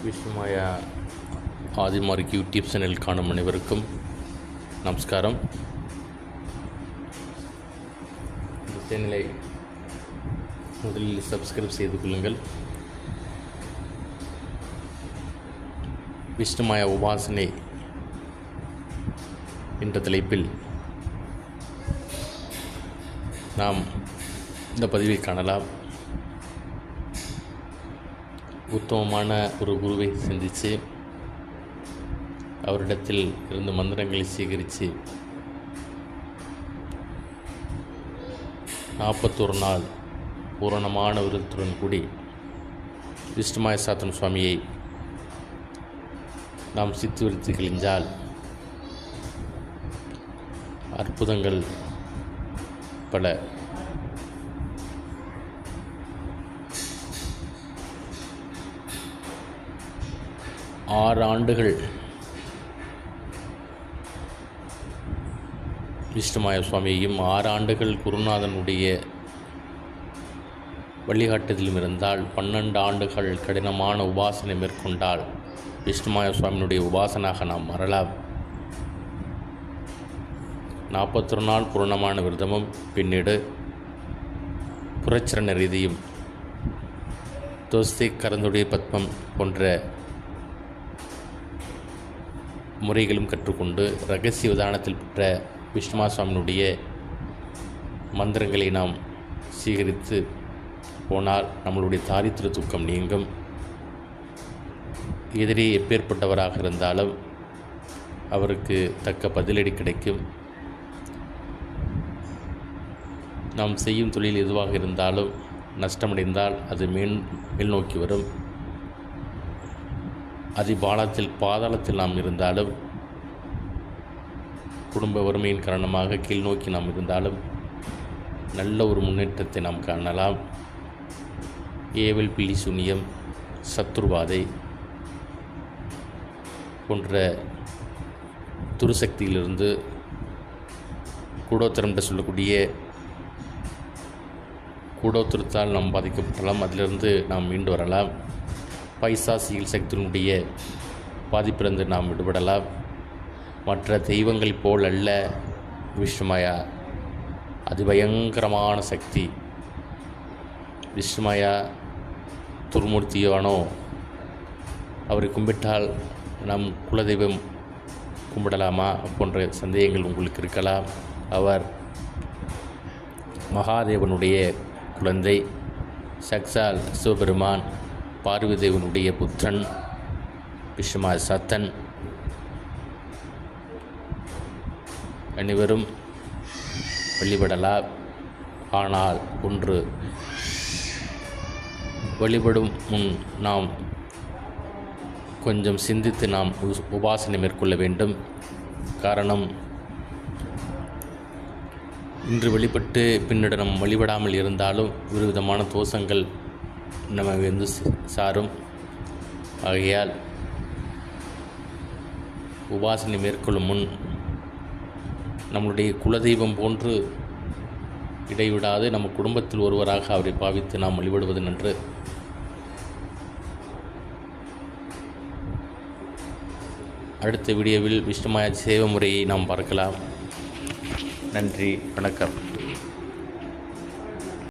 Vishnumaya ஆதிமார்க் YouTube channel காணும் அனைவருக்கும் நமஸ்காரம். இந்த சேனலை முதலில் சப்ஸ்கிரைப் செய்து கொள்ளுங்கள். விஷ்ணுமாயா உபாசனை என்ற தலைப்பில் நாம் இந்த பதிவை காணலாம். உத்தமமான ஒரு குருவை சந்தித்து அவரிடத்தில் இருந்து மந்திரங்களை சேகரித்து 41 நாள் பூரணமான விரதத்துடன் கூடி விஷ்ணுமாயா சாத்தன் சுவாமியை நாம் சித்துவிரித்து கிழிஞ்சால் அற்புதங்கள் பல. 6 ஆண்டுகள் விஷ்ணுமாயா சுவாமியையும் 6 ஆண்டுகள் குருநாதனுடைய வழிகாட்டுதலும் இருந்தால் 12 ஆண்டுகள் கடினமான உபாசனை மேற்கொண்டால் விஷ்ணுமாயா சுவாமியினுடைய உபாசனாக நாம் மாறலாம். 41 நாள் பூரணமான விரதமும் பின்னீடு புரச்சரண ரீதியும் தோஸ்தி கரந்துடைய பத்மம் போன்ற முறைகளும் கற்றுக்கொண்டு இரகசிய விதானத்தில் பெற்ற விஷ்ணுமாயா சுவாமியினுடைய மந்திரங்களை நாம் சீகரித்து போனால் நம்மளுடைய தாரித்திர தூக்கம் நீங்கும். எதிரே எப்பேற்பட்டவராக இருந்தாலும் அவருக்கு தக்க பதிலடி கிடைக்கும். நாம் செய்யும் தொழில் எதுவாக இருந்தாலும் நஷ்டமடைந்தால் அது மேல் நோக்கி வரும். பாதாளத்தில் நாம் இருந்தாலும், குடும்ப வறுமையின் காரணமாக கீழ் நோக்கி நாம் இருந்தாலும் நல்ல ஒரு முன்னேற்றத்தை நாம் காணலாம். ஏவல் பில்லி சூனியம் சத்ருவாதை போன்ற துருசக்தியிலிருந்து கூடோத்திரம் என்று சொல்லக்கூடிய கூடோத்திரத்தால் நாம் பாதிக்கப்படலாம். அதிலிருந்து நாம் மீண்டு வரலாம். பைசாசியல் சக்தியினுடைய பாதிப்பிலிருந்து நாம் விடுபடலாம். மற்ற தெய்வங்கள் போல் அல்ல விஷ்ணுமாயா, அதிபயங்கரமான சக்தி. விஷ்ணுமாயா துர்மூர்த்தியானோ அவரை கும்பிட்டால் நம் குலதெய்வம் கும்பிடலாமா போன்ற சந்தேகங்கள் உங்களுக்கு இருக்கலாம். அவர் மகாதேவனுடைய குழந்தை, சக்சால் சிவபெருமான் பார்வதேவனுடைய புத்திரன் விஷ்ணுமாயா சாத்தன். அனைவரும் வழிபடலாம். ஆனால் ஒன்று, வழிபடும் முன் நாம் கொஞ்சம் சிந்தித்து நாம் உபாசனை மேற்கொள்ள வேண்டும். காரணம், இன்று வழிபட்டு பின்னிட நாம் வழிபடாமல் இருந்தாலும் ஒரு விதமான தோஷங்கள் நம்ம வந்து சாரும். ஆகையால் உபாசனை மேற்கொள்ளும் முன் நம்முடைய குலதெய்வம் போன்று இடைவிடாது நம்ம குடும்பத்தில் ஒருவராக அவரை பாவித்து நாம் வழிபடுவது நன்று. அடுத்த வீடியோவில் விஷ்ணுமாயா சேவை முறையை நாம் பார்க்கலாம். நன்றி, வணக்கம்.